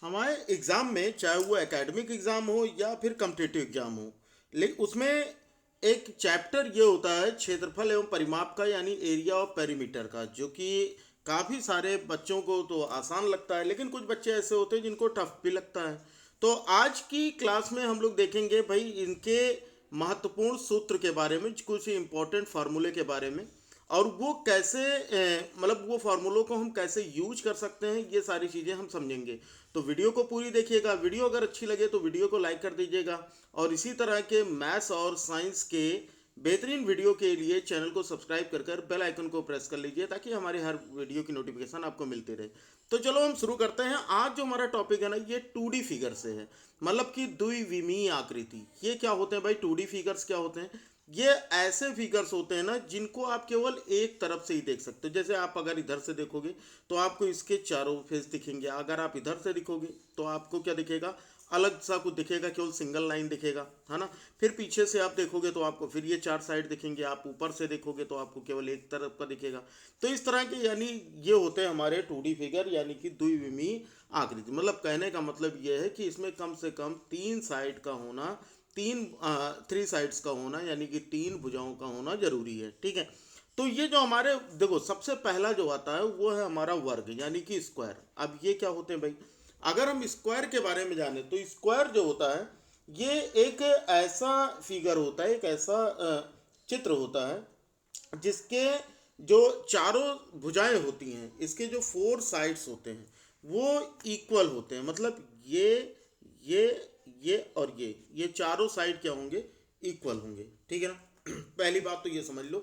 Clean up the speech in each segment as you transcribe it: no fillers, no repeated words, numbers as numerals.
हमारे एग्ज़ाम में, चाहे वो एकेडमिक एग्ज़ाम हो या फिर कम्पिटिटिव एग्ज़ाम हो, लेकिन उसमें एक चैप्टर ये होता है क्षेत्रफल एवं परिमाप का, यानी एरिया और पेरीमीटर का, जो कि काफ़ी सारे बच्चों को तो आसान लगता है, लेकिन कुछ बच्चे ऐसे होते हैं जिनको टफ भी लगता है। तो आज की क्लास में हम लोग देखेंगे भाई इनके महत्वपूर्ण सूत्र के बारे में, कुछ इंपॉर्टेंट फार्मूले के बारे में, और वो कैसे मतलब वो फार्मूलों को हम कैसे यूज कर सकते हैं, ये सारी चीज़ें हम समझेंगे। तो वीडियो को पूरी देखिएगा। वीडियो अगर अच्छी लगे तो वीडियो को लाइक कर दीजिएगा, और इसी तरह के मैथ्स और साइंस के बेहतरीन वीडियो के लिए चैनल को सब्सक्राइब कर कर बेल आइकन को प्रेस कर लीजिए, ताकि हमारे हर वीडियो की नोटिफिकेशन आपको मिलती रहे। तो चलो हम शुरू करते हैं। आज जो हमारा टॉपिक है ना, ये 2D फिगर से है, मतलब कि द्विविमीय आकृति। ये क्या होते हैं भाई? 2D फिगर्स क्या होते हैं? ये ऐसे फिगर्स होते हैं ना जिनको आप केवल एक तरफ से ही देख सकते हो। जैसे आप अगर इधर से देखोगे तो आपको इसके चारों फेस दिखेंगे, अगर आप इधर से दिखोगे तो आपको क्या दिखेगा? अलग सा कुछ दिखेगा, केवल सिंगल लाइन दिखेगा, है ना। फिर पीछे से आप देखोगे तो आपको फिर ये चार साइड दिखेंगे, आप ऊपर से देखोगे तो आपको केवल एक तरफ का दिखेगा। तो इस तरह के यानी ये होते हैं हमारे 2D फिगर, यानी कि द्विविमीय आकृति। मतलब कहने का मतलब ये है कि इसमें कम से कम तीन साइड का होना, तीन थ्री साइड्स का होना, यानी कि तीन भुजाओं का होना जरूरी है, ठीक है। तो ये जो हमारे देखो सबसे पहला जो आता है वो है हमारा वर्ग, यानी कि स्क्वायर। अब ये क्या होते हैं भाई? अगर हम स्क्वायर के बारे में जाने तो स्क्वायर जो होता है ये एक ऐसा फिगर होता है, एक ऐसा चित्र होता है जिसके जो चारों भुजाएं होती हैं, इसके जो फोर साइड्स होते हैं वो इक्वल होते हैं। मतलब ये ये और ये चारों साइड क्या होंगे? इक्वल होंगे, ठीक है ना। पहली बात तो ये समझ लो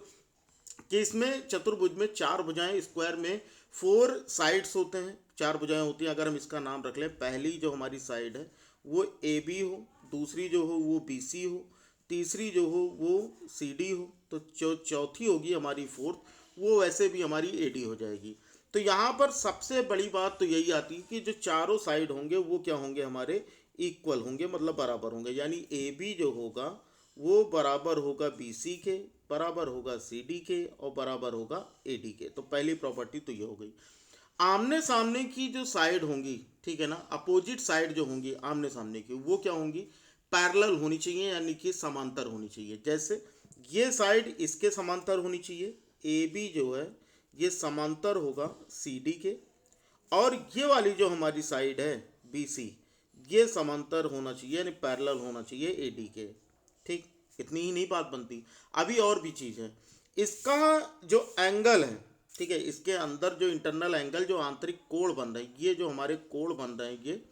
कि इसमें चतुर्भुज में चार भुजाएं, स्क्वायर में फोर साइड्स होते हैं, चार भुजाएं होती हैं। अगर हम इसका नाम रख लें, पहली जो हमारी साइड है वो ए बी हो, दूसरी जो हो वो बी सी हो, तीसरी जो हो वो सी डी हो, तो जो चौथी होगी हमारी फोर्थ, वो वैसे भी हमारी ए डी हो जाएगी। तो यहाँ पर सबसे बड़ी बात तो यही आती है कि जो चारों साइड होंगे वो क्या होंगे? हमारे इक्वल होंगे, मतलब बराबर होंगे। यानी ए बी जो होगा वो बराबर होगा बी सी के, बराबर होगा सी डी के, और बराबर होगा ए डी के। तो पहली प्रॉपर्टी तो ये हो गई। आमने सामने की जो साइड होंगी, ठीक है ना, अपोजिट साइड जो होंगी आमने सामने की, वो क्या होंगी? पैरेलल होनी चाहिए, यानी कि समांतर होनी चाहिए। जैसे ये साइड इसके समांतर होनी चाहिए, ए बी जो है ये समांतर होगा सी डी के, और ये वाली जो हमारी साइड है बी सी, ये समांतर होना चाहिए, यानी पैरेलल होना चाहिए ए डी के। ठीक, इतनी ही नहीं बात बनती, अभी और भी चीज़ है। इसका जो एंगल है, ठीक है, इसके अंदर जो इंटरनल एंगल, जो आंतरिक कोण बन रहे हैं, ये जो हमारे कोण बन रहे हैं,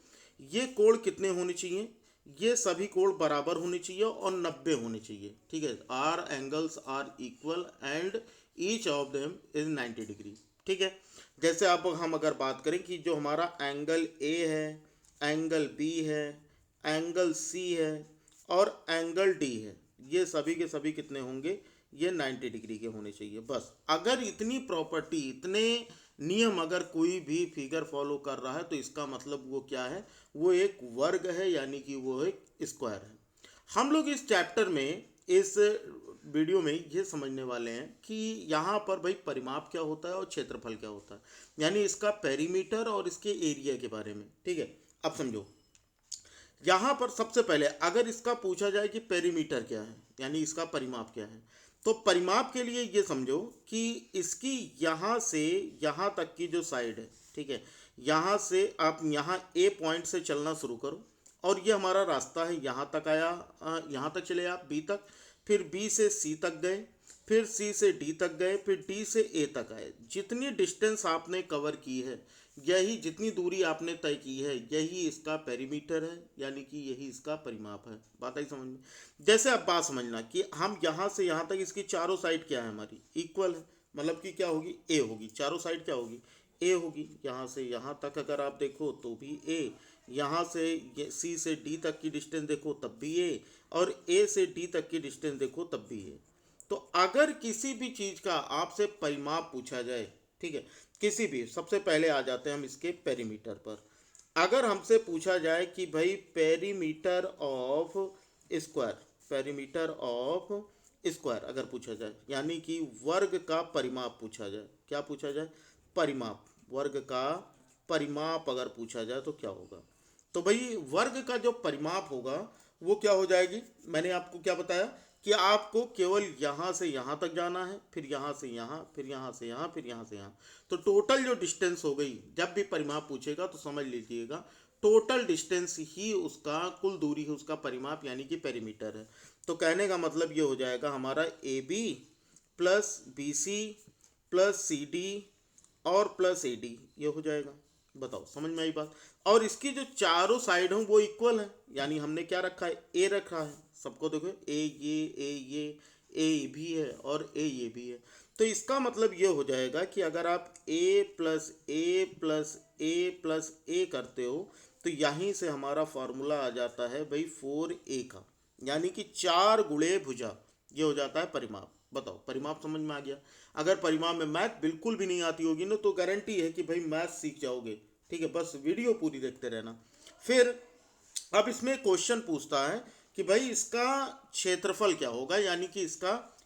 ये कोण कितने होने चाहिए? ये सभी कोण बराबर होने चाहिए और 90 होने चाहिए, ठीक है। Are angles are equal and each of them is 90 degree, ठीक है। जैसे अब हम अगर बात करें कि जो हमारा एंगल ए है, एंगल बी है, एंगल सी है और एंगल डी है, ये सभी के सभी कितने होंगे? ये 90 डिग्री के होने चाहिए। बस अगर इतनी प्रॉपर्टी, इतने नियम अगर कोई भी फिगर फॉलो कर रहा है तो इसका मतलब वो क्या है? वो एक वर्ग है, यानी कि वो एक स्क्वायर है। हम लोग इस चैप्टर में, इस वीडियो में ये समझने वाले हैं कि यहाँ पर भाई परिमाप क्या होता है और क्षेत्रफल क्या होता है, यानी इसका पेरीमीटर और इसके एरिया के बारे में, ठीक है। अब समझो, यहाँ पर सबसे पहले अगर इसका पूछा जाए कि पेरीमीटर क्या है, यानी इसका परिमाप क्या है, तो परिमाप के लिए ये समझो कि इसकी यहाँ से यहाँ तक की जो साइड है, ठीक है, यहाँ से आप यहाँ ए पॉइंट से चलना शुरू करो, और ये हमारा रास्ता है, यहाँ तक आया, यहाँ तक चले आप बी तक, फिर बी से सी तक गए, फिर सी से डी तक गए, फिर डी से ए तक आए। जितनी डिस्टेंस आपने कवर की है, यही जितनी दूरी आपने तय की है, यही इसका पेरीमीटर है, यानी कि यही इसका परिमाप है। बात आई समझ में? जैसे अब बात समझना कि हम यहाँ से यहाँ तक, इसकी चारों साइड क्या है? हमारी इक्वल है, मतलब कि क्या होगी? ए होगी। चारों साइड क्या होगी? ए होगी। यहाँ से यहाँ तक अगर आप देखो तो भी ए, यहाँ से सी से डी तक की डिस्टेंस देखो तब भी ए, और ए से डी तक की डिस्टेंस देखो तब भी ए। तो अगर किसी भी चीज़ का आपसे परिमाप पूछा जाए, ठीक है, किसी भी, सबसे पहले आ जाते हैं हम इसके पेरीमीटर पर। अगर हमसे पूछा जाए कि भाई perimeter of square, perimeter of square अगर पूछा जाए, यानी कि वर्ग का परिमाप पूछा जाए, क्या पूछा जाए? परिमाप, वर्ग का परिमाप अगर पूछा जाए तो क्या होगा? तो भाई वर्ग का जो परिमाप होगा वो क्या हो जाएगी, मैंने आपको क्या बताया कि आपको केवल यहाँ से यहाँ तक जाना है, फिर यहाँ से यहाँ, फिर यहाँ से यहाँ, फिर यहाँ से यहाँ। तो टोटल जो डिस्टेंस हो गई, जब भी परिमाप पूछेगा तो समझ लीजिएगा टोटल डिस्टेंस ही उसका, कुल दूरी है उसका परिमाप यानी कि पेरीमीटर है। तो कहने का मतलब ये हो जाएगा हमारा A B plus B C plus C D और प्लस ए डी, ये हो जाएगा। बताओ समझ में आई बात। और इसकी जो चारों साइड हों वो इक्वल है, यानी हमने क्या रखा है, ए रखा है। सबको देखो, ए भी है और ए ये भी है। तो इसका मतलब ये हो जाएगा कि अगर आप ए प्लस ए प्लस ए प्लस ए करते हो तो यहीं से हमारा फॉर्मूला आ जाता है भाई 4a का, यानी कि 4 गुणे भुजा, ये हो जाता है परिमाप। बताओ परिमाप समझ में आ गया। अगर परिमाप में मैथ बिल्कुल भी नहीं आती होगी ना तो गारंटी है कि भाई मैथ सीख जाओगे। ठीक है, बस वीडियो पूरी देखते रहना। फिर अब इसमें क्वेश्चन पूछता है कि भाई इसका क्षेत्रफल क्या होगा, यानी कि इसका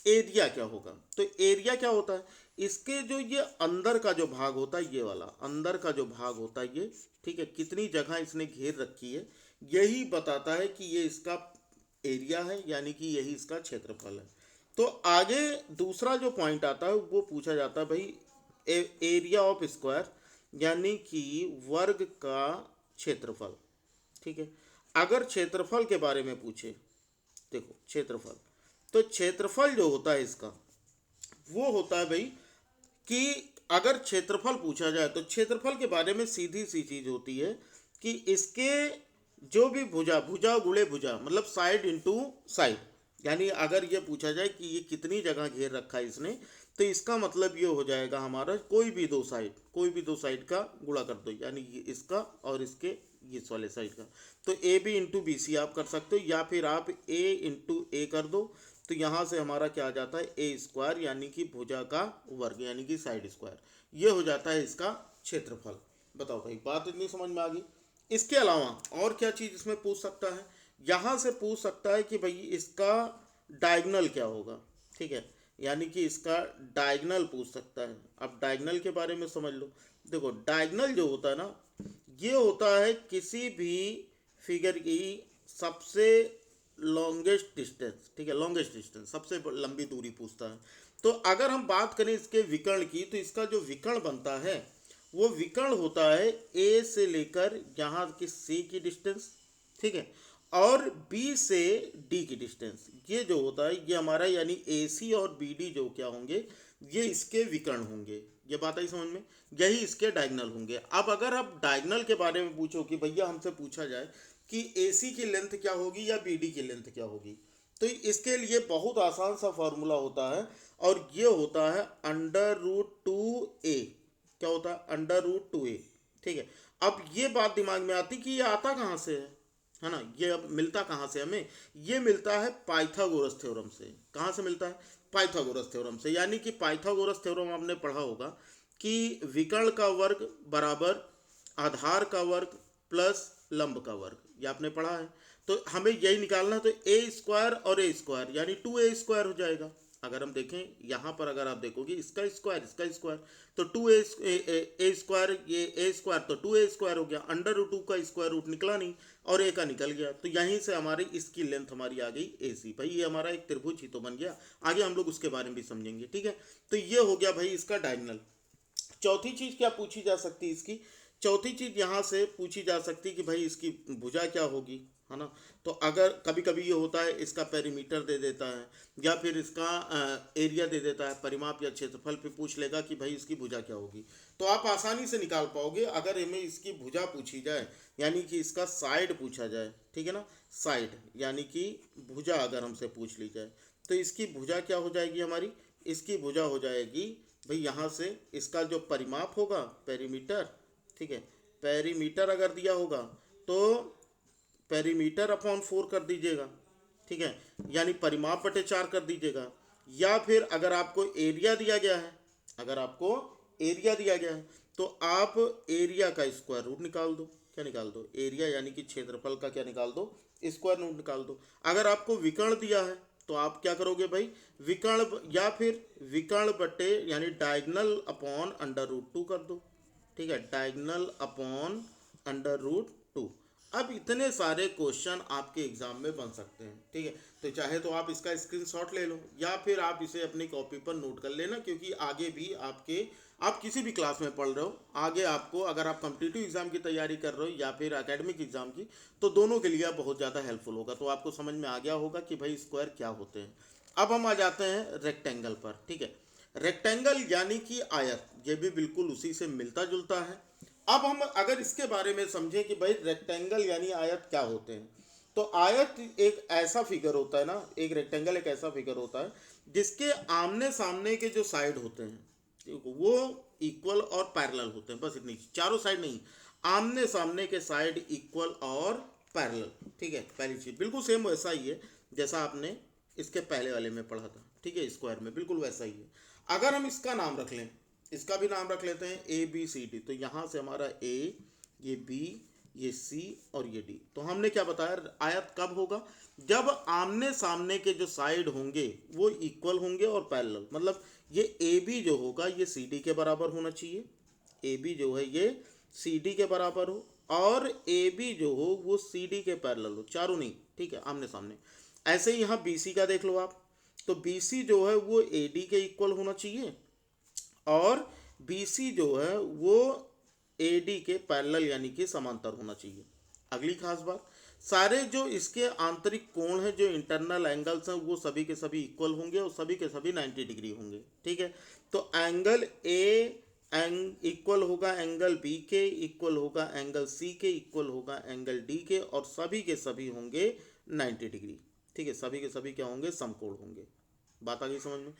एरिया क्या होगा। तो एरिया क्या होता है, इसके जो ये अंदर का जो भाग होता है, ये वाला अंदर का जो भाग होता है ये, ठीक है, कितनी जगह इसने घेर रखी है, यही बताता है कि ये इसका एरिया है, यानी कि यही इसका क्षेत्रफल है। तो आगे दूसरा जो पॉइंट आता है वो पूछा जाता है भाई एरिया ऑफ स्क्वायर, यानी कि वर्ग का क्षेत्रफल। ठीक है, अगर क्षेत्रफल के बारे में पूछे, देखो क्षेत्रफल, तो क्षेत्रफल जो होता है इसका वो होता है भाई कि अगर क्षेत्रफल पूछा जाए तो क्षेत्रफल के बारे में सीधी सी चीज होती है कि इसके जो भी भुजा, भुजा गुणे भुजा मतलब साइड इंटू साइड, यानी अगर ये पूछा जाए कि ये कितनी जगह घेर रखा है इसने, तो इसका मतलब ये हो जाएगा हमारा कोई भी दो साइड, कोई भी दो साइड का गुणा कर दो, यानी इसका और इसके इस वाले साइड का। तो A B into B C आप कर सकते हो, या फिर आप ए इंटू ए कर दो। तो यहाँ से हमारा क्या आ जाता है, ए स्क्वायर, यानी कि भुजा का वर्ग, यानी कि साइड स्क्वायर, ये हो जाता है इसका क्षेत्रफल। बताओ भाई बात इतनी समझ में आ गई। इसके अलावा और क्या चीज़ इसमें पूछ सकता है, यहाँ से पूछ सकता है कि भाई इसका डायगनल क्या होगा। ठीक है, यानी कि इसका डायगनल पूछ सकता है। अब डायगनल के बारे में समझ लो। देखो डायगनल जो होता है ना, ये होता है किसी भी फिगर की सबसे लॉन्गेस्ट डिस्टेंस। ठीक है, लॉन्गेस्ट डिस्टेंस, सबसे लंबी दूरी पूछता है। तो अगर हम बात करें इसके विकर्ण की, तो इसका जो विकर्ण बनता है वो विकर्ण होता है ए से लेकर यहाँ की सी की डिस्टेंस, ठीक है, और बी से डी की डिस्टेंस, ये जो होता है ये हमारा, यानी ए सी और बी डी जो क्या होंगे, ये इसके विकर्ण होंगे। ये बात आई समझ में, यही इसके डायगनल होंगे। अब अगर आप डायगनल के बारे में पूछो कि भैया हमसे पूछा जाए कि ए सी की लेंथ क्या होगी या बी डी की लेंथ क्या होगी, तो इसके लिए बहुत आसान सा फॉर्मूला होता है, और ये होता है √2a। क्या होता है, √2a। ठीक है, अब ये बात दिमाग में आती कि ये आता कहाँ से है ना, ये अब मिलता कहाँ से हमें, ये मिलता है पाइथागोरस थ्योरम से। कहाँ से मिलता है, पाइथागोरस थ्योरम से। यानी कि पाइथागोरस थ्योरम आपने पढ़ा होगा कि विकर्ण का वर्ग बराबर आधार का वर्ग प्लस लंब का वर्ग, ये आपने पढ़ा है। तो हमें यही निकालना है, तो ए स्क्वायर और ए स्क्वायर यानी 2a स्क्वायर हो जाएगा। अगर हम देखें यहाँ पर, अगर आप देखोगे इसका स्क्वायर इसका स्क्वायर, तो 2a स्क्वायर, ये ए स्क्वायर तो 2a स्क्वायर हो गया, √2 का स्क्वायर रूट निकला नहीं और ए का निकल गया। तो यहीं से हमारी इसकी लेंथ हमारी आ गई ए सी। भाई ये हमारा एक त्रिभुज ही तो बन गया। आगे हम लोग उसके बारे में भी समझेंगे। ठीक है, तो ये हो गया भाई इसका डायगोनल। चौथी चीज़ क्या पूछी जा सकती है इसकी, चौथी चीज़ यहाँ से पूछी जा सकती है कि भाई इसकी भुजा क्या होगी, है ना। तो अगर कभी कभी ये होता है इसका पेरीमीटर दे देता है या फिर इसका एरिया दे देता है, परिमाप या क्षेत्रफल पे पूछ लेगा कि भाई इसकी भुजा क्या होगी, तो आप आसानी से निकाल पाओगे। अगर हमें इसकी भुजा पूछी जाए, यानी कि इसका साइड पूछा जाए, ठीक है ना, साइड यानी कि भुजा अगर हमसे पूछ ली जाए, तो इसकी भुजा क्या हो जाएगी हमारी, इसकी भुजा हो जाएगी भाई यहाँ से इसका जो परिमाप होगा पेरीमीटर, ठीक है, पेरीमीटर अगर दिया होगा तो पेरीमीटर अपॉन 4 कर दीजिएगा। ठीक है, यानी परिमाप बटे 4 कर दीजिएगा। या फिर अगर आपको एरिया दिया गया है, अगर आपको एरिया दिया गया है तो आप एरिया का स्क्वायर रूट निकाल दो। क्या निकाल दो, एरिया यानी कि क्षेत्रफल का क्या निकाल दो, स्क्वायर रूट निकाल दो। अगर आपको विकर्ण दिया है तो आप क्या करोगे भाई, विकर्ण या फिर विकर्ण बटे यानी डायगनल अपॉन √2 कर दो। ठीक है, डायगनल अपॉन √2। अब इतने सारे क्वेश्चन आपके एग्जाम में बन सकते हैं, ठीक है। तो चाहे तो आप इसका स्क्रीनशॉट ले लो या फिर आप इसे अपनी कॉपी पर नोट कर लेना, क्योंकि आगे भी आप किसी भी क्लास में पढ़ रहे हो, आगे आपको अगर आप कॉम्पिटिटिव एग्जाम की तैयारी कर रहे हो या फिर एकेडमिक एग्जाम की, तो दोनों के लिए बहुत ज़्यादा हेल्पफुल होगा। तो आपको समझ में आ गया होगा कि भाई स्क्वायर क्या होते हैं। अब हम आ जाते हैं रेक्टेंगल पर, ठीक है। रेक्टेंगल यानी कि आयत, ये भी बिल्कुल उसी से मिलता जुलता है। अब हम अगर इसके बारे में समझें कि भाई रेक्टेंगल यानी आयत क्या होते हैं, तो आयत एक ऐसा फिगर होता है ना, एक रेक्टेंगल एक ऐसा फिगर होता है जिसके आमने सामने के जो साइड होते हैं वो इक्वल और पैरेलल होते हैं, बस इतनी, चारों साइड नहीं, आमने सामने के साइड इक्वल और पैरेलल, ठीक है। पहली चीज बिल्कुल सेम वैसा ही है जैसा आपने इसके पहले वाले में पढ़ा था, ठीक है, स्क्वायर में बिल्कुल वैसा ही है। अगर हम इसका नाम रख लें, इसका भी नाम रख लेते हैं ABCD, तो यहाँ से हमारा A, ये B, ये C और ये D। तो हमने क्या बताया, आयत कब होगा, जब आमने सामने के जो साइड होंगे वो इक्वल होंगे और पैरेलल, मतलब ये AB जो होगा ये CD के बराबर होना चाहिए, AB जो है ये CD के बराबर हो, और AB जो हो वो CD के पैरेलल हो, चारों नहीं, ठीक है, आमने सामने। ऐसे ही यहाँ BC का देख लो आप, तो BC जो है वो AD के इक्वल होना चाहिए और BC जो है वो AD के पैरेलल यानी कि समांतर होना चाहिए। अगली खास बात, सारे जो इसके आंतरिक कोण हैं, जो इंटरनल एंगल्स हैं, वो सभी के सभी इक्वल होंगे और सभी के सभी 90 डिग्री होंगे, ठीक है। तो एंगल A इक्वल होगा एंगल B के, इक्वल होगा एंगल C के, इक्वल होगा एंगल D के, और सभी के सभी होंगे 90 डिग्री, ठीक है। सभी के सभी क्या होंगे, समकोण होंगे। बात आ गई समझ में।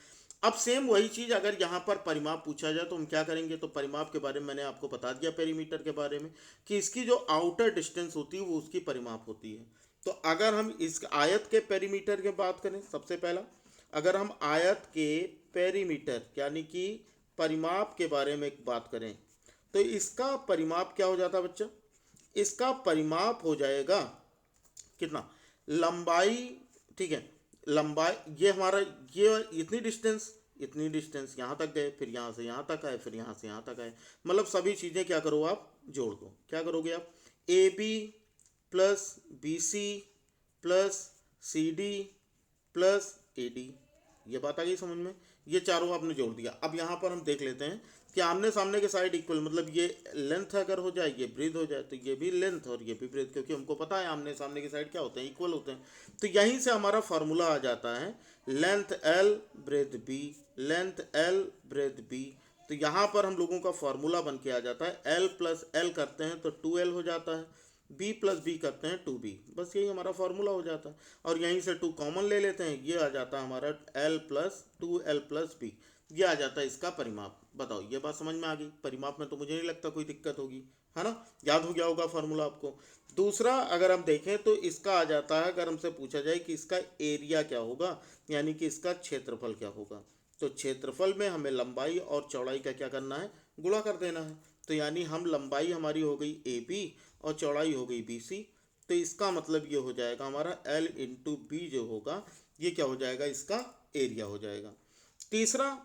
अब सेम वही चीज अगर यहाँ पर परिमाप पूछा जाए तो हम क्या करेंगे, तो परिमाप के बारे में मैंने आपको बता दिया पेरीमीटर के बारे में कि इसकी जो आउटर डिस्टेंस होती है वो उसकी परिमाप होती है। तो अगर हम इस आयत के पेरीमीटर की बात करें, सबसे पहला अगर हम आयत के पेरीमीटर यानी कि परिमाप के बारे में बात करें, तो इसका परिमाप क्या हो जाता है बच्चा, इसका परिमाप हो जाएगा कितना, लंबाई, ठीक है, लंबाई, ये हमारा ये इतनी डिस्टेंस यहाँ तक गए, फिर यहाँ से यहाँ तक आए, फिर यहाँ से यहाँ तक आए, मतलब सभी चीज़ें क्या करो आप, जोड़ दो। क्या करोगे आप, AB plus BC plus CD plus AD, ये बात आ गई समझ में। ये चारों आपने जोड़ दिया। अब यहाँ पर हम देख लेते हैं कि आमने सामने के साइड इक्वल, मतलब ये लेंथ अगर हो जाए, ये ब्रीथ हो जाए, तो ये भी लेंथ और ये भी ब्रीथ, क्योंकि हमको पता है आमने सामने के साइड क्या होते हैं, इक्वल होते हैं। तो यहीं से हमारा फॉर्मूला आ जाता है length L breadth B, length L breadth B। तो यहाँ पर हम लोगों का फॉर्मूला बन के आ जाता है L प्लस L करते हैं तो 2L हो जाता है, B प्लस B करते हैं 2B, बस यही हमारा फॉर्मूला हो जाता है। और यहीं से 2 कॉमन ले लेते हैं, ये आ जाता है हमारा L plus 2L plus B, ये आ जाता है इसका परिमाप। बताओ ये बात समझ में आ गई, परिमाप में तो मुझे नहीं लगता कोई दिक्कत होगी, है ना, याद हो गया होगा फॉर्मूला आपको। दूसरा अगर हम देखें तो इसका आ जाता है, अगर हमसे पूछा जाए कि इसका एरिया क्या होगा, यानी कि इसका क्षेत्रफल क्या होगा, तो क्षेत्रफल में हमें लंबाई और चौड़ाई का क्या करना है, गुणा कर देना है। तो यानी हम लंबाई हमारी हो गई AB और चौड़ाई हो गई BC, तो इसका मतलब ये हो जाएगा हमारा L इंटू B जो होगा, ये क्या हो जाएगा, इसका एरिया हो जाएगा। तीसरा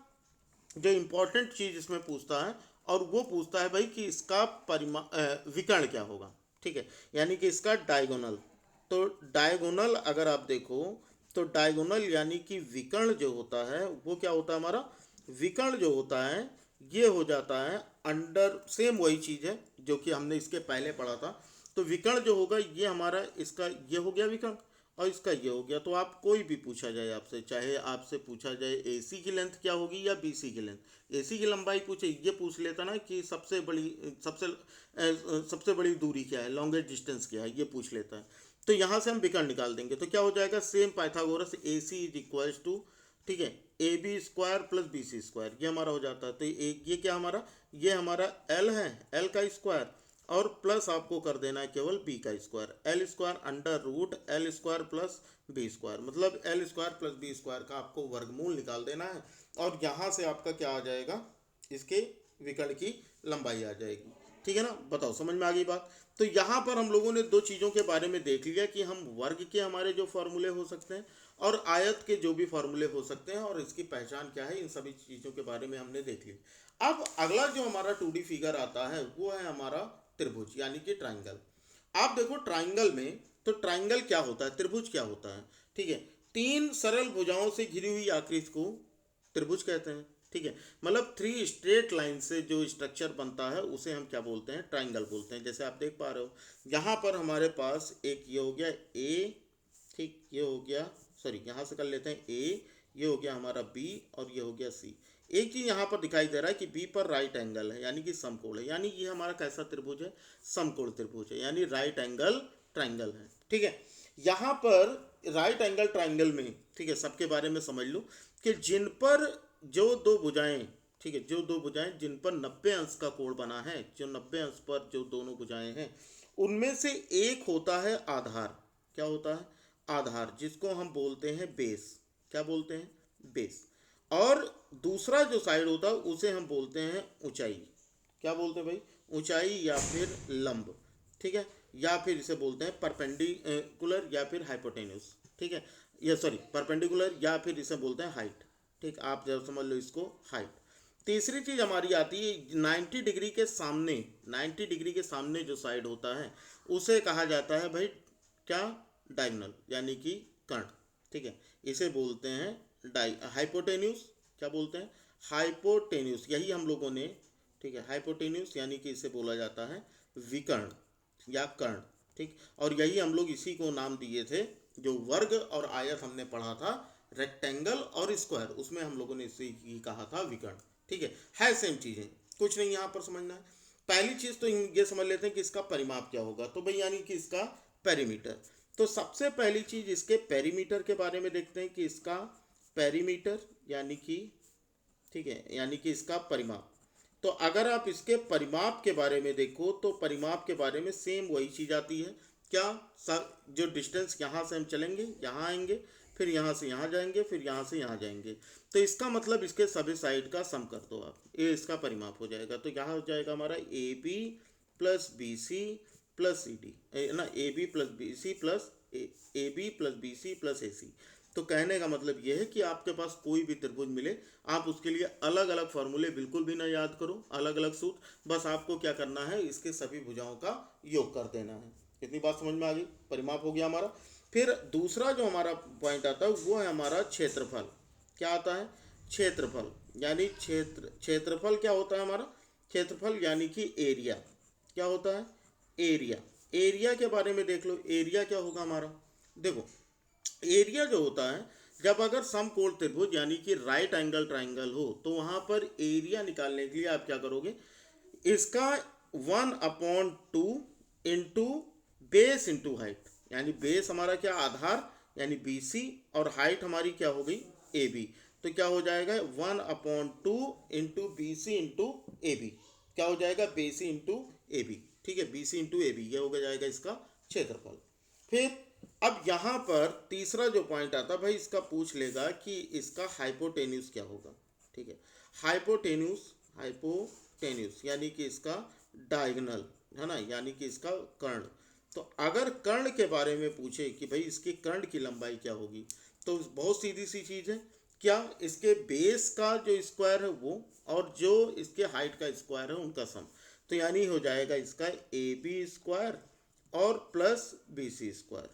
जो इम्पोर्टेंट चीज़ इसमें पूछता है, और वो पूछता है भाई कि इसका विकर्ण क्या होगा, ठीक है, यानी कि इसका डायगोनल। तो डायगोनल अगर आप देखो तो डायगोनल यानी कि विकर्ण जो होता है वो क्या होता है हमारा, विकर्ण जो होता है ये हो जाता है अंडर, सेम वही चीज़ है जो कि हमने इसके पहले पढ़ा था। तो विकर्ण जो होगा ये हमारा, इसका ये हो गया विकर्ण और इसका ये हो गया। तो आप कोई भी पूछा जाए आपसे, चाहे आपसे पूछा जाए AC की लेंथ क्या होगी या BC की लेंथ, AC की लंबाई पूछे, ये पूछ लेता ना कि सबसे बड़ी दूरी क्या है, लॉन्गेस्ट डिस्टेंस क्या है, ये पूछ लेता है। तो यहाँ से हम विकर्ण निकाल देंगे, तो क्या हो जाएगा, same Pythagoras AC is equals to, ठीक है, AB square plus BC square, ये हमारा हो जाता है। तो एक ये क्या हमारा, ये हमारा L है, L का स्क्वायर, और प्लस आपको कर देना है केवल B का square, L square under root L square plus B square, मतलब L square plus B square का आपको वर्गमूल निकाल देना है। और यहाँ से आपका क्या आ जाएगा, इसके विकर्ण की लंबाई आ जाएगी, ठीक है ना। बताओ समझ में आ गई बात। तो यहाँ पर हम लोगों ने दो चीज़ों के बारे में देख लिया कि हम वर्ग के हमारे जो फॉर्मूले हो सकते हैं और आयत के जो भी फॉर्मूले हो सकते हैं और इसकी पहचान क्या है, इन सभी चीज़ों के बारे में हमने देख लिया। अब अगला जो हमारा 2D फिगर आता है वो है हमारा त्रिभुज यानी कि ट्राइंगल। आप देखो ट्राइंगल में, तो ट्राइंगल क्या होता है, त्रिभुज क्या होता है, ठीक है। तीन सरल भुजाओं से घिरी हुई आकृति को त्रिभुज कहते हैं, ठीक है। मतलब थ्री स्ट्रेट लाइन से जो स्ट्रक्चर बनता है उसे हम क्या बोलते हैं, ट्राइंगल बोलते हैं। जैसे आप देख पा रहे हो यहाँ पर हमारे पास एक ये हो गया ए, ठीक, ये हो गया, सॉरी यहाँ से कर लेते हैं ए, ये हो गया हमारा बी और ये हो गया सी। एक चीज यहाँ पर दिखाई दे रहा है कि बी पर राइट एंगल है यानी कि समकोण है, यानी ये हमारा कैसा त्रिभुज है, समकोण त्रिभुज है, यानी राइट एंगल ट्राइंगल है, ठीक है। यहाँ पर राइट एंगल ट्राइंगल में, ठीक है, सबके बारे में समझ लो कि जिन पर जो दो भुजाएं, ठीक है, जो दो भुजाएं जिन पर 90 अंश का कोण बना है, जो 90 अंश पर जो दोनों भुजाएं हैं, उनमें से एक होता है आधार। क्या होता है, आधार, जिसको हम बोलते हैं बेस। क्या बोलते हैं, बेस। और दूसरा जो साइड होता है उसे हम बोलते हैं ऊंचाई। क्या बोलते हैं भाई, ऊंचाई या फिर लंब, ठीक है, या फिर इसे बोलते हैं परपेंडिकुलर या फिर हाइपोटेन्यूस, ठीक है, या सॉरी परपेंडिकुलर या फिर इसे बोलते हैं हाइट, ठीक। आप जब समझ लो इसको हाइट। तीसरी चीज हमारी आती है 90 डिग्री के सामने, 90 डिग्री के सामने जो साइड होता है उसे कहा जाता है भाई क्या, डायगोनल यानी कि कर्ण, ठीक है। इसे बोलते हैं हाइपोटेन्यूस। क्या बोलते हैं, हाइपोटेन्यूस, यही हम लोगों ने, ठीक है, हाइपोटेन्यूस यानी कि इसे बोला जाता है विकर्ण या कर्ण, ठीक। और यही हम लोग इसी को नाम दिए थे, जो वर्ग और आयत हमने पढ़ा था, रेक्टेंगल और स्क्वायर, उसमें हम लोगों ने इसे ही कहा था विकर्ण, ठीक है सेम चीज़ें, कुछ नहीं यहाँ पर समझना है। पहली चीज़ तो ये समझ लेते हैं कि इसका परिमाप क्या होगा, तो भाई यानी कि इसका पेरीमीटर। तो सबसे पहली चीज़ इसके पेरीमीटर के बारे में देखते हैं कि इसका पेरीमीटर यानी कि, ठीक है, यानी कि इसका परिमाप। तो अगर आप इसके परिमाप के बारे में देखो तो परिमाप के बारे में सेम वही चीज़ आती है। क्या, जो डिस्टेंस यहाँ से हम चलेंगे यहाँ आएंगे, फिर यहाँ से यहाँ जाएंगे, फिर यहाँ से यहाँ जाएंगे, तो इसका मतलब इसके सभी साइड का सम कर दो आप, ये इसका परिमाप हो जाएगा। तो यहाँ हो जाएगा हमारा A B plus B C plus C D, ना A B plus B C plus A B plus B C plus A C. तो कहने का मतलब यह है कि आपके पास कोई भी त्रिभुज मिले, आप उसके लिए अलग अलग फॉर्मूले बिल्कुल भी ना याद करो, अलग अलग सूत्र, बस आपको क्या करना है, इसके सभी भुजाओं का योग कर देना है। इतनी बात समझ में आ गई, परिमाप हो गया हमारा। फिर दूसरा जो हमारा पॉइंट आता है वो है हमारा क्षेत्रफल। क्या आता है, क्षेत्रफल, यानी क्षेत्रफल क्या होता है हमारा, क्षेत्रफल यानी कि एरिया। क्या होता है, एरिया। एरिया के बारे में देख लो, एरिया क्या होगा हमारा, देखो एरिया जो होता है, जब अगर समकोण त्रिभुज यानी कि राइट एंगल ट्राइंगल हो, तो वहां पर एरिया निकालने के लिए आप क्या करोगे, इसका 1/2 इंटू बेस इंटू हाइट, यानी बेस हमारा क्या, आधार यानी बी सी, और हाइट हमारी क्या हो गई, ए बी। तो क्या हो जाएगा 1/2 into B C into A B, क्या हो जाएगा, B C into A B, ठीक है, B C into A B, ये हो जाएगा इसका क्षेत्रफल। फिर अब यहाँ पर तीसरा जो पॉइंट आता है भाई, इसका पूछ लेगा कि इसका हाइपोटेन्यूस क्या होगा, ठीक है, हाइपोटेन्यूस, हाइपोटेन्यूस यानी कि इसका डायगोनल है ना, यानी कि इसका कर्ण। तो अगर कर्ण के बारे में पूछे कि भाई इसके कर्ण की लंबाई क्या होगी, तो बहुत सीधी सी चीज़ है, क्या, इसके बेस का जो स्क्वायर है वो, और जो इसके हाइट का स्क्वायर है उनका सम। तो यानी हो जाएगा इसका ए बी स्क्वायर और प्लस बी सी स्क्वायर,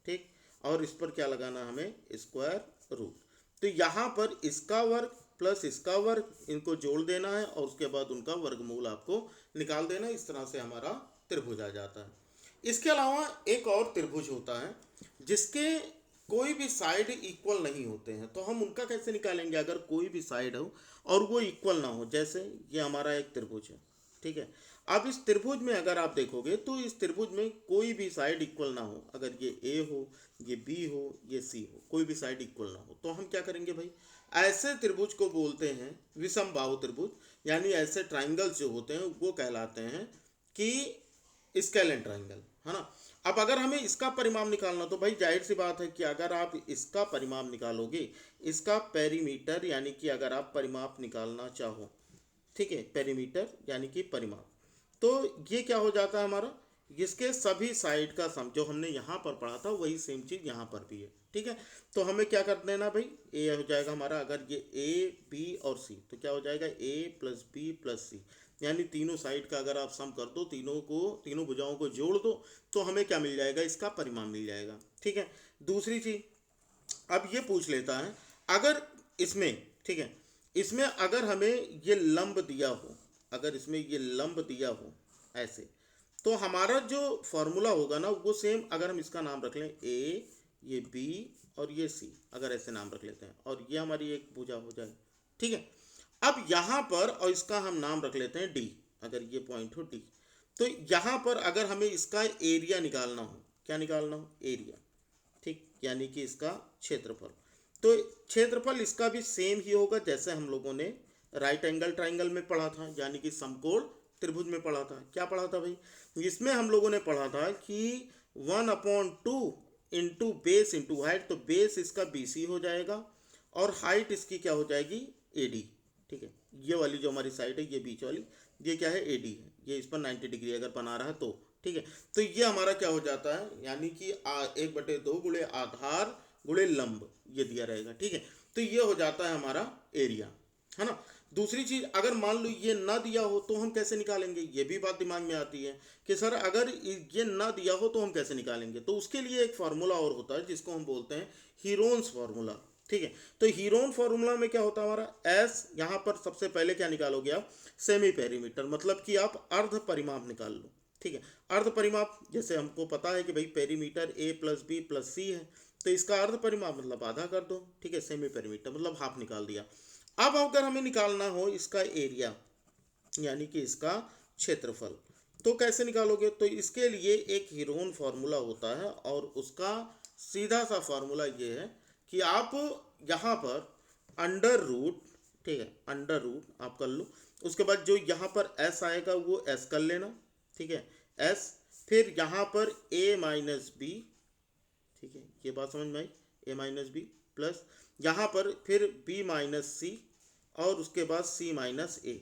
ठीक, और इस पर क्या लगाना हमें, स्क्वायर रूट। तो यहाँ पर इसका वर्ग प्लस इसका वर्ग, इनको जोड़ देना है और उसके बाद उनका वर्गमूल आपको निकाल देना है। इस तरह से हमारा त्रिभुज आ जाता है। इसके अलावा एक और त्रिभुज होता है जिसके कोई भी साइड इक्वल नहीं होते हैं, तो हम उनका कैसे निकालेंगे, अगर कोई भी साइड हो और वो इक्वल ना हो। जैसे ये हमारा एक त्रिभुज है, ठीक है, अब इस त्रिभुज में अगर आप देखोगे तो इस त्रिभुज में कोई भी साइड इक्वल ना हो, अगर ये ए हो, ये बी हो, ये सी हो, कोई भी साइड इक्वल ना हो, तो हम क्या करेंगे भाई, ऐसे त्रिभुज को बोलते हैं विषम बाहु त्रिभुज, यानी ऐसे ट्राइंगल्स जो होते हैं वो कहलाते हैं कि स्केलेन ट्राइंगल, है ना। अब अगर हमें इसका परिमाप निकालना, तो भाई जाहिर सी बात है कि अगर आप इसका परिमाप निकालोगे, इसका पेरीमीटर यानी कि अगर आप परिमाप निकालना चाहो, ठीक है, पेरीमीटर यानी कि परिमाप, तो ये क्या हो जाता है हमारा, इसके सभी साइड का सम जो हमने यहाँ पर पढ़ा था वही सेम चीज़ यहाँ पर भी है। ठीक है, तो हमें क्या कर देना भाई, ए हो जाएगा हमारा, अगर ये ए बी और सी तो क्या हो जाएगा ए प्लस बी प्लस सी, यानी तीनों साइड का अगर आप सम कर दो, तीनों भुजाओं को जोड़ दो, तो हमें क्या मिल जाएगा, इसका परिमाण मिल जाएगा। ठीक है, दूसरी चीज अब ये पूछ लेता है, अगर इसमें, ठीक है, इसमें अगर हमें ये लंब दिया हो, अगर इसमें ये लंब दिया हो ऐसे, तो हमारा जो फॉर्मूला होगा ना वो सेम, अगर हम इसका नाम रख लें ए, ये बी और ये सी, अगर ऐसे नाम रख लेते हैं, और ये हमारी एक भुजा हो जाए। ठीक है, अब यहाँ पर और इसका हम नाम रख लेते हैं डी, अगर ये पॉइंट हो डी, तो यहाँ पर अगर हमें इसका एरिया निकालना हो, क्या निकालना हो, एरिया। ठीक, यानी कि इसका क्षेत्रफल, तो क्षेत्रफल इसका भी सेम ही होगा जैसे हम लोगों ने राइट एंगल ट्राइंगल में पढ़ा था, यानी कि समकोण त्रिभुज में पढ़ा था। क्या पढ़ा था भाई, इसमें हम लोगों ने पढ़ा था कि 1/2 इंटू बेस इंटू हाइट, तो बेस इसका BC हो जाएगा और हाइट इसकी क्या हो जाएगी, AD। ठीक है, ये वाली जो हमारी साइड है, ये बीच वाली, ये क्या है, AD है, ये इस पर 90 डिग्री अगर बना रहा है तो। ठीक है, तो ये हमारा क्या हो जाता है, यानी कि 1/2 गुणे आधार गुणे लंब, ये दिया रहेगा। ठीक है, तो ये हो जाता है हमारा एरिया, है ना। दूसरी चीज, अगर मान लो ये ना दिया हो तो हम कैसे निकालेंगे, ये भी बात दिमाग में आती है कि सर अगर ये ना दिया हो तो हम कैसे निकालेंगे, तो उसके लिए एक फार्मूला और होता है जिसको हम बोलते हैं हीरोन्स फार्मूला। ठीक है, तो हीरोन फार्मूला में क्या होता है हमारा, एस, यहाँ पर सबसे पहले क्या निकालोगे आप, सेमी पेरीमीटर, मतलब कि आप अर्ध परिमाप निकाल लो। ठीक है, अर्ध परिमाप, जैसे हमको पता है कि भाई पेरीमीटर ए प्लस बी प्लस सी है, तो इसका अर्ध परिमाप मतलब आधा कर दो। ठीक है, सेमी पेरीमीटर मतलब हाफ निकाल दिया। अब अगर हमें निकालना हो इसका एरिया, यानी कि इसका क्षेत्रफल, तो कैसे निकालोगे, तो इसके लिए एक हीरोन फार्मूला होता है, और उसका सीधा सा फार्मूला ये है कि आप यहाँ पर अंडर रूट, ठीक है, अंडर रूट आप कर लो, उसके बाद जो यहाँ पर एस आएगा वो एस कर लेना। ठीक है, एस, फिर यहाँ पर ए माइनस बी, ठीक है, ये बात समझ में आई, ए माइनस बी प्लस यहाँ पर फिर बी माइनस सी, और उसके बाद सी माइनस ए।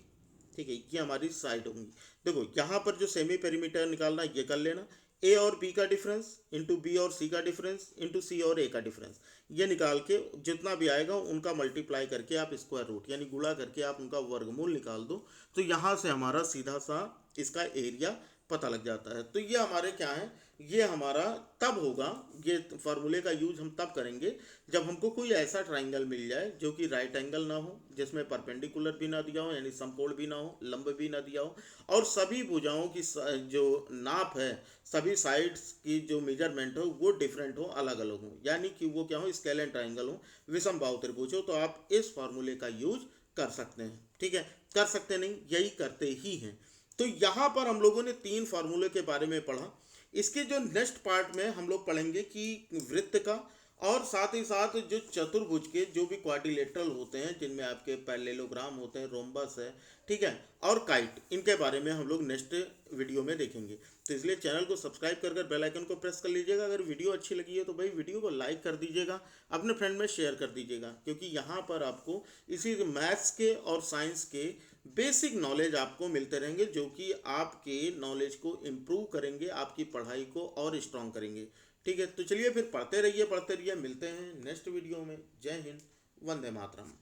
ठीक है, ये हमारी साइड होंगी। देखो यहाँ पर जो सेमी पेरीमीटर निकालना है ये कर लेना, ए और बी का डिफरेंस इंटू बी और सी का डिफरेंस इंटू सी और ए का डिफरेंस, ये निकाल के जितना भी आएगा उनका मल्टीप्लाई करके आप स्क्वायर रूट यानी गुणा करके आप उनका वर्गमूल निकाल दो, तो यहाँ से हमारा सीधा सा इसका एरिया पता लग जाता है। तो ये हमारे क्या है, ये हमारा तब होगा, ये फार्मूले का यूज हम तब करेंगे जब हमको कोई ऐसा ट्राइंगल मिल जाए जो कि राइट एंगल ना हो, जिसमें परपेंडिकुलर भी ना दिया हो, यानी समकोण भी ना हो, लंब भी ना दिया हो, और सभी भुजाओं की जो नाप है, सभी साइड्स की जो मेजरमेंट हो वो डिफरेंट हो, अलग अलग हो, यानी कि वो क्या हो, स्केल एंड ट्राइंगल हो, विषम बाहु त्रिभुज हो, तो आप इस फार्मूले का यूज कर सकते हैं। ठीक है, कर सकते नहीं, यही करते ही हैं। तो यहाँ पर हम लोगों ने 3 फार्मूले के बारे में पढ़ा। इसके जो नेक्स्ट पार्ट में हम लोग पढ़ेंगे कि वृत्त का, और साथ ही साथ जो चतुर्भुज के जो भी क्वाड्रिलेटरल होते हैं, जिनमें आपके पैरेललोग्राम होते हैं, रोम्बस है, ठीक है, और काइट, इनके बारे में हम लोग नेक्स्ट वीडियो में देखेंगे। तो इसलिए चैनल को सब्सक्राइब कर बेल आइकन को प्रेस कर लीजिएगा। अगर वीडियो अच्छी लगी है तो भाई वीडियो को लाइक कर दीजिएगा, अपने फ्रेंड में शेयर कर दीजिएगा, क्योंकि यहाँ पर आपको इसी मैथ्स के और साइंस के बेसिक नॉलेज आपको मिलते रहेंगे, जो कि आपके नॉलेज को इम्प्रूव करेंगे, आपकी पढ़ाई को और स्ट्रॉन्ग करेंगे। ठीक है, तो चलिए फिर पढ़ते रहिए, मिलते हैं नेक्स्ट वीडियो में। जय हिंद, वंदे मातरम।